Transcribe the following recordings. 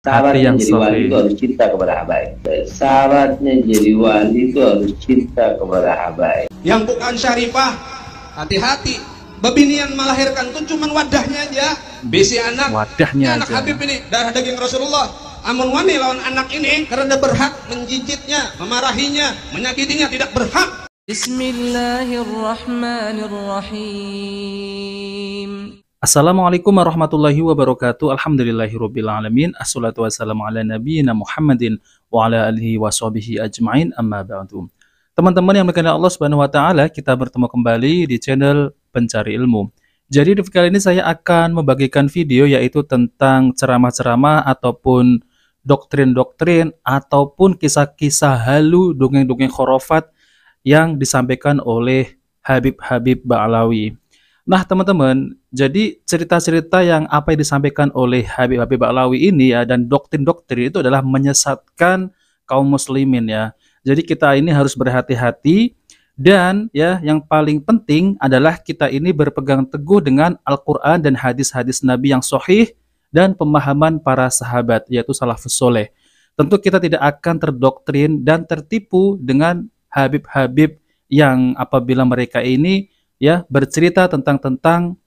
Syaratnya yang jadi wali itu sahih. harus cinta kepada habaib. Syaratnya jadi wali itu harus cinta kepada habaib. Yang bukan syarifah, hati-hati. Bebinian melahirkan tuh cuman wadahnya aja. Bisi anak. Ini Wadahnya anak aja. Habib ini, darah daging Rasulullah. Amun wani lawan anak ini karena berhak menjijitnya, memarahinya, menyakitinya, tidak berhak. Bismillahirrahmanirrahim. Assalamualaikum warahmatullahi wabarakatuh. Alhamdulillahirabbil alamin. Assalatu wassalamu ala nabiyyina Muhammadin wa ala alihi washabihi ajmain. Amma ba'du. Teman-teman yang berkenan Allah Subhanahu wa taala, kita bertemu kembali di channel Pencari Ilmu. Jadi di kali ini saya akan membagikan video yaitu tentang ceramah-ceramah ataupun doktrin-doktrin ataupun kisah-kisah halu, dongeng-dongeng khurafat yang disampaikan oleh Habib-Habib Ba'alawi. Nah teman-teman, jadi cerita-cerita yang apa yang disampaikan oleh Habib-Habib Ba'alawi ini ya, dan doktrin-doktrin itu adalah menyesatkan kaum muslimin ya. Jadi kita ini harus berhati-hati, dan ya yang paling penting adalah kita ini berpegang teguh dengan Al-Quran dan hadis-hadis Nabi yang sahih dan pemahaman para sahabat yaitu salafus soleh. Tentu kita tidak akan terdoktrin dan tertipu dengan Habib-Habib yang apabila mereka ini ya bercerita tentang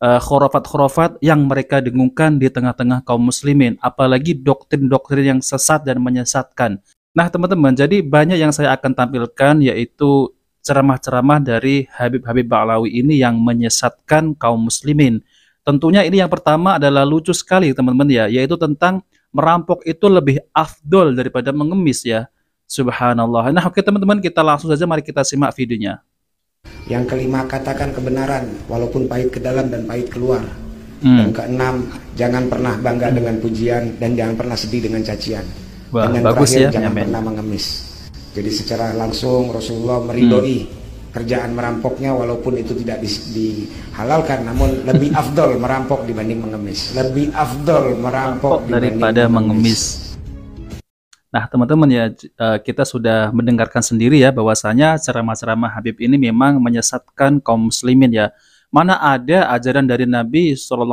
khurafat-khurafat yang mereka dengungkan di tengah-tengah kaum muslimin, apalagi doktrin-doktrin yang sesat dan menyesatkan. Nah teman-teman, jadi banyak yang saya akan tampilkan yaitu ceramah-ceramah dari Habib-Habib Ba'alawi ini yang menyesatkan kaum muslimin. Tentunya ini yang pertama adalah lucu sekali teman-teman ya, yaitu tentang merampok itu lebih afdol daripada mengemis ya. Subhanallah. Nah oke teman-teman, kita langsung saja mari kita simak videonya. Yang kelima, katakan kebenaran walaupun pahit ke dalam dan pahit keluar. Dan keenam, jangan pernah bangga dengan pujian dan jangan pernah sedih dengan cacian. Wah, dan yang bagus terakhir, ya, jangan nyamen. pernah mengemis. Jadi secara langsung Rasulullah meridhoi kerjaan merampoknya walaupun itu tidak dihalalkan, namun lebih afdol merampok dibanding mengemis. Lebih afdol merampok daripada mengemis. Nah teman-teman ya, kita sudah mendengarkan sendiri ya bahwasanya ceramah-ceramah Habib ini memang menyesatkan kaum muslimin ya. Mana ada ajaran dari Nabi SAW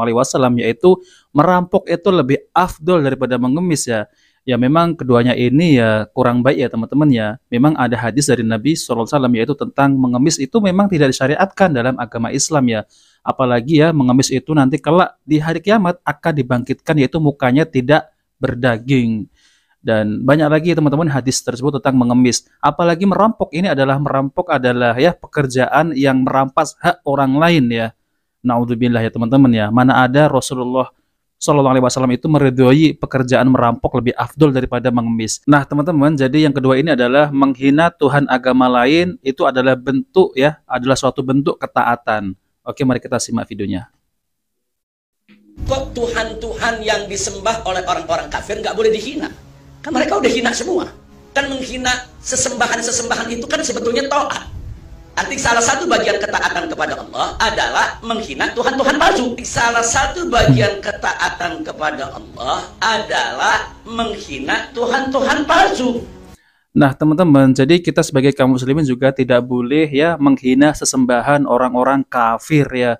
yaitu merampok itu lebih afdol daripada mengemis ya. Ya memang keduanya ini ya kurang baik ya teman-teman ya. Memang ada hadis dari Nabi SAW yaitu tentang mengemis itu memang tidak disyariatkan dalam agama Islam ya. Apalagi ya mengemis itu nanti kelak di hari kiamat akan dibangkitkan yaitu mukanya tidak berdaging. Dan banyak lagi teman-teman hadis tersebut tentang mengemis. Apalagi merampok ini adalah ya pekerjaan yang merampas hak orang lain ya. Naudzubillah ya teman-teman ya. Mana ada Rasulullah SAW itu meridhoi pekerjaan merampok lebih afdol daripada mengemis. Nah teman-teman, jadi yang kedua ini adalah menghina Tuhan agama lain, itu adalah bentuk ya, adalah suatu bentuk ketaatan. Oke, mari kita simak videonya. Kok Tuhan-Tuhan yang disembah oleh orang-orang kafir nggak boleh dihina? Kan mereka udah hina semua. Kan menghina sesembahan-sesembahan itu kan sebetulnya taat. Arti salah satu bagian ketaatan kepada Allah adalah menghina Tuhan-Tuhan palsu. Salah satu bagian ketaatan kepada Allah adalah menghina Tuhan-Tuhan palsu. Nah teman-teman, jadi kita sebagai kaum muslimin juga tidak boleh ya menghina sesembahan orang-orang kafir ya.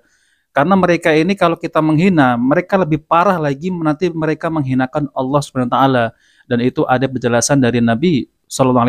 Karena mereka ini kalau kita menghina, mereka lebih parah lagi nanti mereka menghinakan Allah Subhanahu wa taala. Dan itu ada penjelasan dari Nabi SAW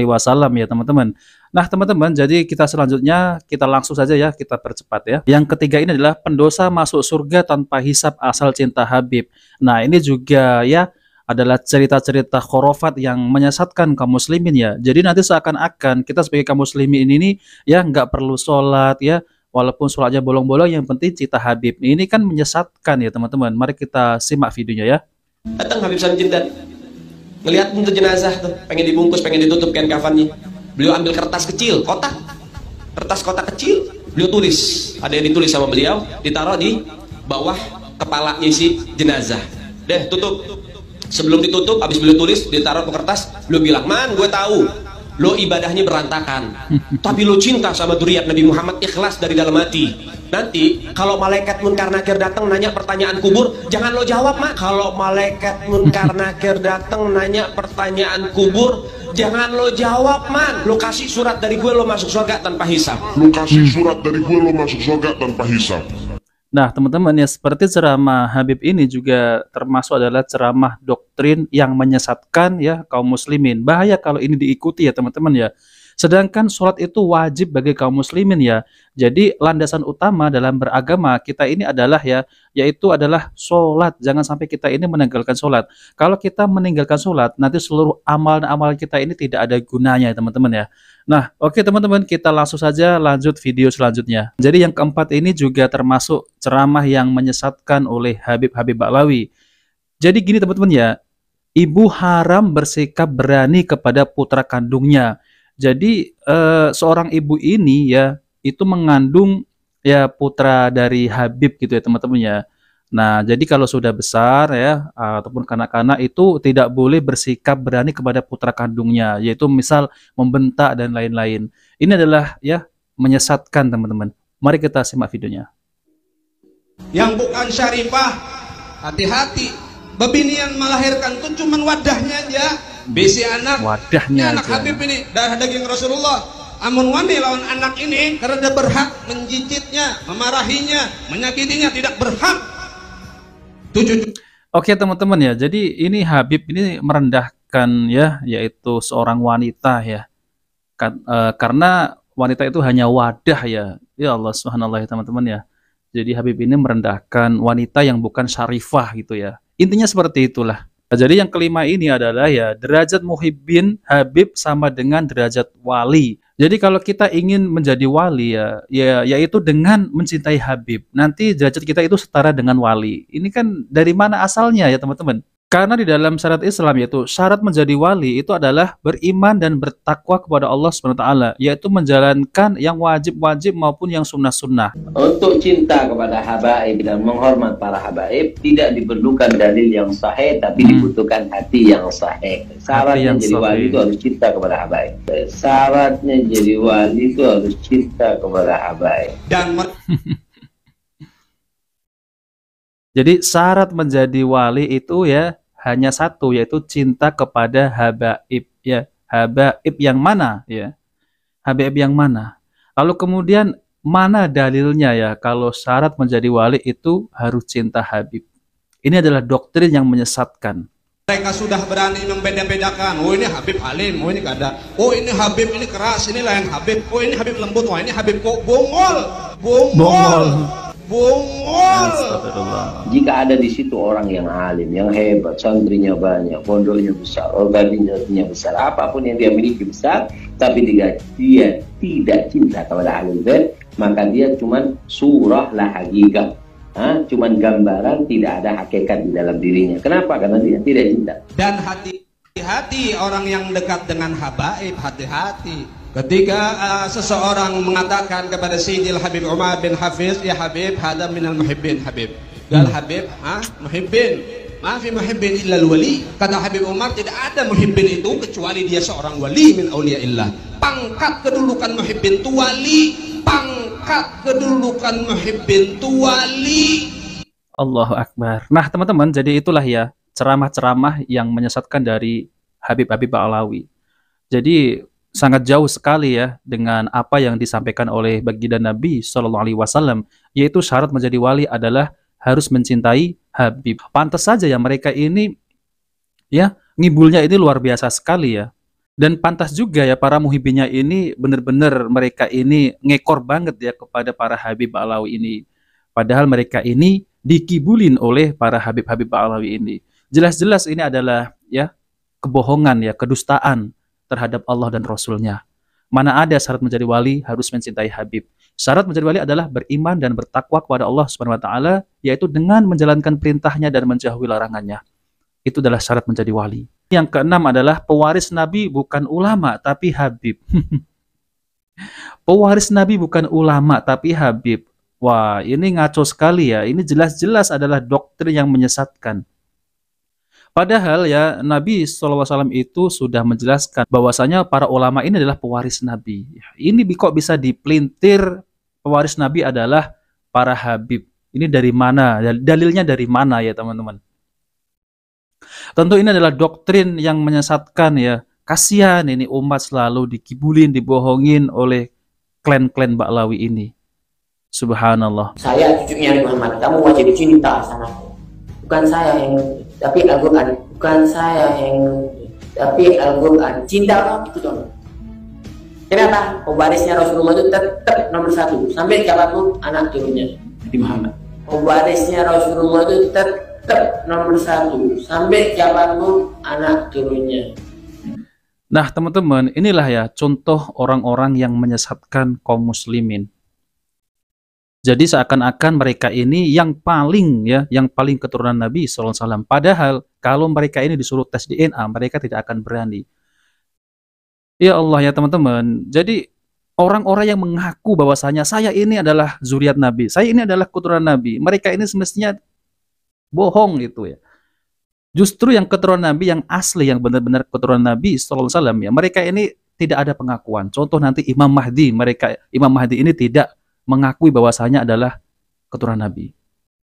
ya teman-teman. Nah teman-teman, jadi kita selanjutnya kita langsung saja ya, kita percepat ya. Yang ketiga ini adalah pendosa masuk surga tanpa hisab asal cinta Habib. Nah ini juga ya adalah cerita-cerita khurafat yang menyesatkan kaum muslimin ya. Jadi nanti seakan-akan kita sebagai kaum muslimin ini ya nggak perlu sholat ya, walaupun sholatnya bolong-bolong, yang penting cinta Habib. Ini kan menyesatkan ya teman-teman. Mari kita simak videonya ya. Datang Habib Samjindan, ngelihat untuk jenazah tuh, pengen dibungkus, pengen ditutup kain kafannya. Beliau ambil kertas kecil, kertas kotak kecil, beliau tulis, ada yang ditulis sama beliau, ditaruh di bawah kepalanya si jenazah. Deh, tutup. Sebelum ditutup, habis beliau tulis, ditaruh ke kertas, beliau bilang, "Man, gue tahu lo ibadahnya berantakan, tapi lo cinta sama dzurriyyat Nabi Muhammad, ikhlas dari dalam hati. Nanti kalau malaikat munkar nakir datang nanya pertanyaan kubur, jangan lo jawab, mak. Kalau malaikat munkar nakir datang nanya pertanyaan kubur, jangan lo jawab, man. Lo kasih surat dari gue, lo masuk surga tanpa hisab. Lo kasih surat dari gue, lo masuk surga tanpa hisab." Nah, teman-teman ya, seperti ceramah Habib ini juga termasuk adalah ceramah doktrin yang menyesatkan ya kaum muslimin. Bahaya kalau ini diikuti ya teman-teman ya. Sedangkan sholat itu wajib bagi kaum muslimin ya. Jadi landasan utama dalam beragama kita ini adalah ya, yaitu adalah sholat. Jangan sampai kita ini meninggalkan sholat. Kalau kita meninggalkan sholat, nanti seluruh amal-amal kita ini tidak ada gunanya ya teman-teman ya. Nah, oke teman-teman, kita langsung saja lanjut video selanjutnya. Jadi yang keempat ini juga termasuk ceramah yang menyesatkan oleh Habib Ba'lawi. Jadi gini teman-teman ya, ibu haram bersikap berani kepada putra kandungnya. Jadi seorang ibu ini ya, itu mengandung ya putra dari Habib gitu ya teman-teman ya. Nah, jadi kalau sudah besar ya, ataupun kanak-kanak itu tidak boleh bersikap berani kepada putra kandungnya, yaitu misal membentak dan lain-lain. Ini adalah ya menyesatkan teman-teman. Mari kita simak videonya. Yang bukan syarifah, hati-hati. Bebinian melahirkan tuh cuman wadahnya aja. Bisi anak, Wadahnya anak aja. Habib ini, darah daging Rasulullah. Amun wani lawan anak ini karena dia berhak menjijitnya, memarahinya, menyakitinya, tidak berhak. Oke teman-teman ya, jadi ini Habib ini merendahkan ya, yaitu seorang wanita ya, karena wanita itu hanya wadah ya. Ya Allah subhanallah ya teman-teman ya. Jadi Habib ini merendahkan wanita yang bukan syarifah gitu ya. Intinya seperti itulah. Nah, jadi yang kelima ini adalah ya, derajat muhibbin Habib sama dengan derajat wali. Jadi kalau kita ingin menjadi wali yaitu dengan mencintai Habib. Nanti derajat kita itu setara dengan wali. Ini kan dari mana asalnya ya teman-teman? Karena di dalam syariat Islam yaitu syarat menjadi wali itu adalah beriman dan bertakwa kepada Allah SWT, yaitu menjalankan yang wajib-wajib maupun yang sunnah-sunnah. Untuk cinta kepada habaib dan menghormat para habaib tidak diperlukan dalil yang sahih, tapi dibutuhkan hati yang sahih. Syaratnya jadi wali itu harus cinta kepada habaib. Syaratnya jadi wali itu harus cinta kepada habaib. Dan Jadi syarat menjadi wali itu ya hanya satu, yaitu cinta kepada habaib ya. Habaib yang mana ya? Habaib yang mana? Lalu kemudian mana dalilnya ya kalau syarat menjadi wali itu harus cinta Habib? Ini adalah doktrin yang menyesatkan. mereka sudah berani membeda-bedakan. Oh ini Habib alim, oh ini kada. Oh ini Habib ini keras, ini lain Habib. Oh ini Habib lembut, wah ini Habib kok bongol. Jika ada di situ orang yang alim, yang hebat, santrinya banyak, pondoknya besar, organisasinya besar, apapun yang dia miliki besar, tapi dia tidak cinta kepada ahlul bait, maka dia cuman surah la haqiqah, cuman gambaran, tidak ada hakikat di dalam dirinya. Kenapa? Karena dia tidak cinta. Dan hati-hati orang yang dekat dengan habaib, hati-hati. Ketika seseorang mengatakan kepada Sayyidil Habib Umar bin Hafiz, ya Habib, hada minal muhibbin Habib. Gal Habib, muhibbin. Maafi muhibbin illa wali. Kata Habib Umar, tidak ada muhibbin itu kecuali dia seorang wali min auliyaillah. Pangkat kedudukan muhibbin itu wali. Pangkat kedudukan muhibbin itu wali. Allahu Akbar. Nah teman-teman, jadi itulah ya ceramah-ceramah yang menyesatkan dari Habib Ba'lawi. Jadi sangat jauh sekali ya dengan apa yang disampaikan oleh baginda Nabi Shallallahu Alaihi Wasallam, yaitu syarat menjadi wali adalah harus mencintai Habib. Pantas saja ya mereka ini ya ngibulnya ini luar biasa sekali ya, dan pantas juga ya para muhibinnya ini benar-benar mereka ini ngekor banget ya kepada para Habib Ba'lawi ini. Padahal mereka ini dikibulin oleh para Habib Ba'lawi ini. Jelas-jelas ini adalah ya kebohongan ya, kedustaan terhadap Allah dan Rasulnya. Mana ada syarat menjadi wali harus mencintai Habib. Syarat menjadi wali adalah beriman dan bertakwa kepada Allah Subhanahu wa taala, yaitu dengan menjalankan perintahnya dan menjauhi larangannya. Itu adalah syarat menjadi wali. Yang keenam adalah pewaris Nabi bukan ulama tapi Habib. Pewaris Nabi bukan ulama tapi Habib. Wah, ini ngaco sekali ya. Ini jelas-jelas adalah doktrin yang menyesatkan. Padahal ya Nabi SAW itu sudah menjelaskan bahwasanya para ulama ini adalah pewaris Nabi. Ini kok bisa dipelintir pewaris Nabi adalah para Habib. Ini dari mana? Dalilnya dari mana ya teman-teman? Tentu ini adalah doktrin yang menyesatkan ya. Kasihan ini umat selalu dikibulin, dibohongin oleh klan-klan Ba'lawi ini. Subhanallah. Saya cucunya Nabi Muhammad, kamu wajib cinta sama aku. Bukan saya yang, tapi Al-Quran. Bukan saya yang, tapi Al-Quran. Cinta itu dong. Kenapa? Pewarisnya Rasulullah itu tetap nomor 1 sampai kapanpun anak turunnya Nabi Muhammad. Pewarisnya Rasulullah itu tetap nomor 1 sampai kapanpun anak turunnya. Nah, teman-teman, inilah ya contoh orang-orang yang menyesatkan kaum muslimin. Jadi seakan-akan mereka ini yang paling keturunan Nabi SAW. Padahal kalau mereka ini disuruh tes DNA, mereka tidak akan berani. Ya Allah ya teman-teman. Jadi orang-orang yang mengaku bahwasanya saya ini adalah zuriat Nabi, saya ini adalah keturunan Nabi, mereka ini semestinya bohong gitu ya. Justru yang keturunan Nabi yang asli, yang benar-benar keturunan Nabi SAW ya, mereka ini tidak ada pengakuan. Contoh nanti Imam Mahdi, Imam Mahdi ini tidak mengakui bahwasanya adalah keturunan Nabi.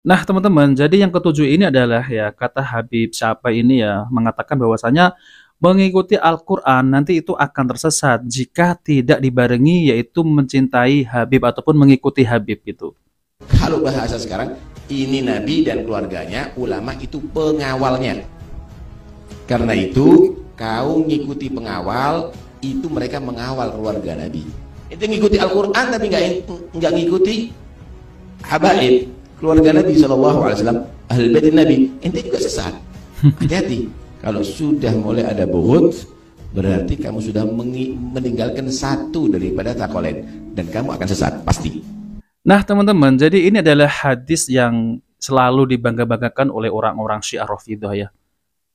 Nah teman-teman, jadi yang ketujuh ini adalah ya kata Habib siapa ini ya mengatakan bahwasanya mengikuti Al-Quran nanti itu akan tersesat jika tidak dibarengi yaitu mencintai Habib ataupun mengikuti Habib itu. Kalau bahasa sekarang, ini Nabi dan keluarganya, ulama itu pengawalnya. Karena itu, kau ngikuti pengawal, itu mereka mengawal keluarga Nabi. Itu ngikuti Al-Quran tapi nggak ngikuti habaib, keluarga Nabi SAW, Ahlul Bait Nabi, ente juga sesat. Hati-hati, kalau sudah mulai ada buhut, berarti kamu sudah meninggalkan satu daripada takolen, dan kamu akan sesat, pasti. Nah teman-teman, jadi ini adalah hadis yang selalu dibangga-banggakan oleh orang-orang Syiah Rafidhah ya,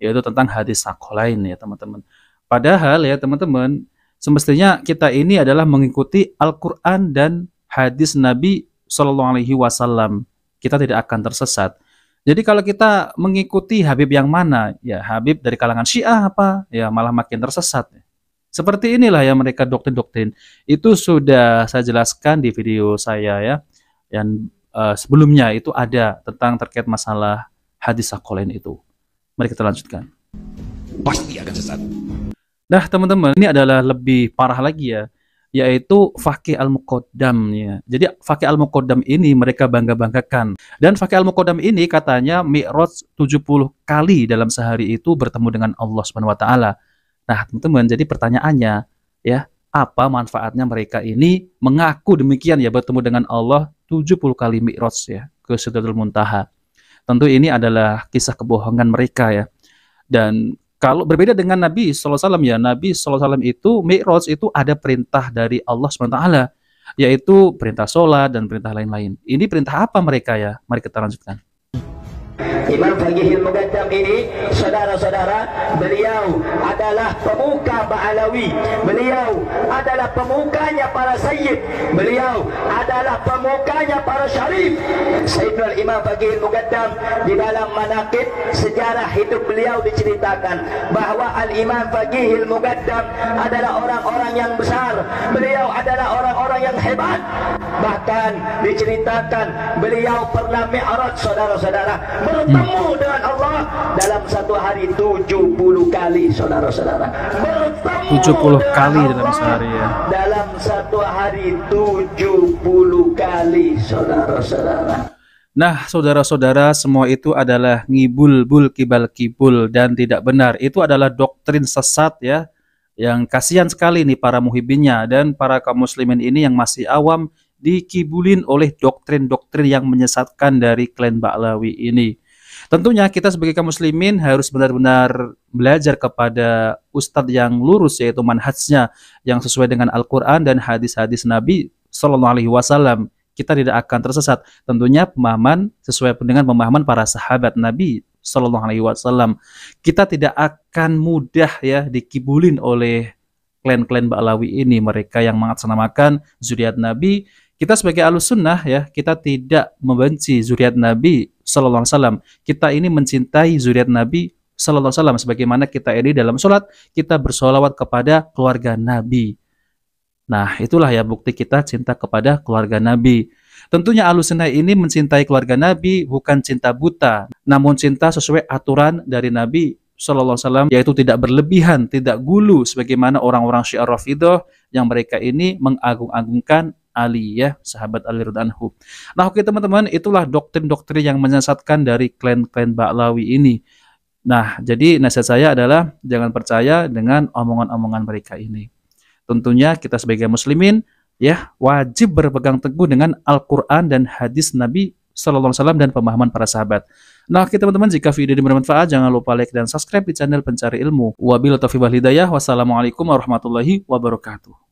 yaitu tentang hadis Tsaqalain ya teman-teman. Padahal ya teman-teman, semestinya kita ini adalah mengikuti Al-Quran dan hadis Nabi SAW. Kita tidak akan tersesat. Jadi kalau kita mengikuti Habib yang mana, ya Habib dari kalangan Syiah apa, ya malah makin tersesat. Seperti inilah ya mereka doktrin-doktrin. Itu sudah saya jelaskan di video saya ya. Yang sebelumnya itu ada tentang terkait masalah hadis Tsaqalain itu. Mari kita lanjutkan. Pasti akan sesat. Nah teman-teman, ini adalah lebih parah lagi ya, yaitu Faqih Al-Muqaddam ya. Jadi Faqih Al-Muqaddam ini mereka bangga-banggakan. Dan Faqih Al-Muqaddam ini katanya Mi'raj 70 kali dalam sehari itu bertemu dengan Allah Subhanahu wa taala. Nah, teman-teman, jadi pertanyaannya ya, apa manfaatnya mereka ini mengaku demikian ya bertemu dengan Allah 70 kali Mi'raj ya ke Sidratul Muntaha. Tentu ini adalah kisah kebohongan mereka ya. Dan kalau berbeda dengan Nabi SAW ya, Nabi SAW itu Mi'raj itu ada perintah dari Allah SWT, yaitu perintah sholat dan perintah lain-lain. Ini perintah apa mereka ya? Mari kita lanjutkan. Imam Faqihil Muqaddam ini, saudara-saudara, beliau adalah pemuka Ba'alawi, beliau adalah pemukanya para sayyid, beliau adalah pemukanya para syarif. Sayyidul Imam Faqihil Muqaddam di dalam manaqib sejarah hidup beliau diceritakan bahwa Al-Imam Faqihil Muqaddam adalah orang-orang yang besar, beliau adalah orang-orang yang hebat. Bahkan diceritakan beliau pernah Mi'raj, saudara-saudara, bertemu dengan Allah dalam satu hari 70 kali, saudara-saudara. Bertemu 70 kali dalam sehari ya. Dalam satu hari 70 kali, saudara-saudara. Nah, saudara-saudara, semua itu adalah ngibul-bul kibal-kibul dan tidak benar. Itu adalah doktrin sesat ya. Yang kasihan sekali nih para muhibinnya dan para kaum muslimin ini yang masih awam dikibulin oleh doktrin-doktrin yang menyesatkan dari klan Ba'alawi ini. Tentunya kita sebagai kaum muslimin harus benar-benar belajar kepada ustadz yang lurus, yaitu manhajnya yang sesuai dengan Al-Quran dan hadis-hadis Nabi SAW. Kita tidak akan tersesat. Tentunya pemahaman sesuai dengan pemahaman para sahabat Nabi SAW. Kita tidak akan mudah ya dikibulin oleh klan-klan Ba'alawi ini, mereka yang mengatasnamakan zuriat Nabi. Kita sebagai Ahlussunnah ya, kita tidak membenci zuriat Nabi SAW. Kita ini mencintai zuriat Nabi SAW. Sebagaimana kita ini dalam sholat, kita bersolawat kepada keluarga Nabi. Nah, itulah ya bukti kita cinta kepada keluarga Nabi. Tentunya Ahlussunnah ini mencintai keluarga Nabi bukan cinta buta, namun cinta sesuai aturan dari Nabi SAW, yaitu tidak berlebihan, tidak gulu, sebagaimana orang-orang Syiah Rafidhah yang mereka ini mengagung-agungkan Ali ya, sahabat Ali radhiyallahu anhu. Nah, oke teman-teman, itulah doktrin-doktrin yang menyesatkan dari klan-klan Ba'lawi ini. Nah, jadi nasihat saya adalah jangan percaya dengan omongan-omongan mereka ini. Tentunya kita sebagai muslimin ya wajib berpegang teguh dengan Al-Qur'an dan hadis Nabi sallallahu alaihi wasallam dan pemahaman para sahabat. Nah, oke teman-teman, jika video ini bermanfaat jangan lupa like dan subscribe di channel Pencari Ilmu. Wabillahi taufiq wal hidayah. Wassalamualaikum warahmatullahi wabarakatuh.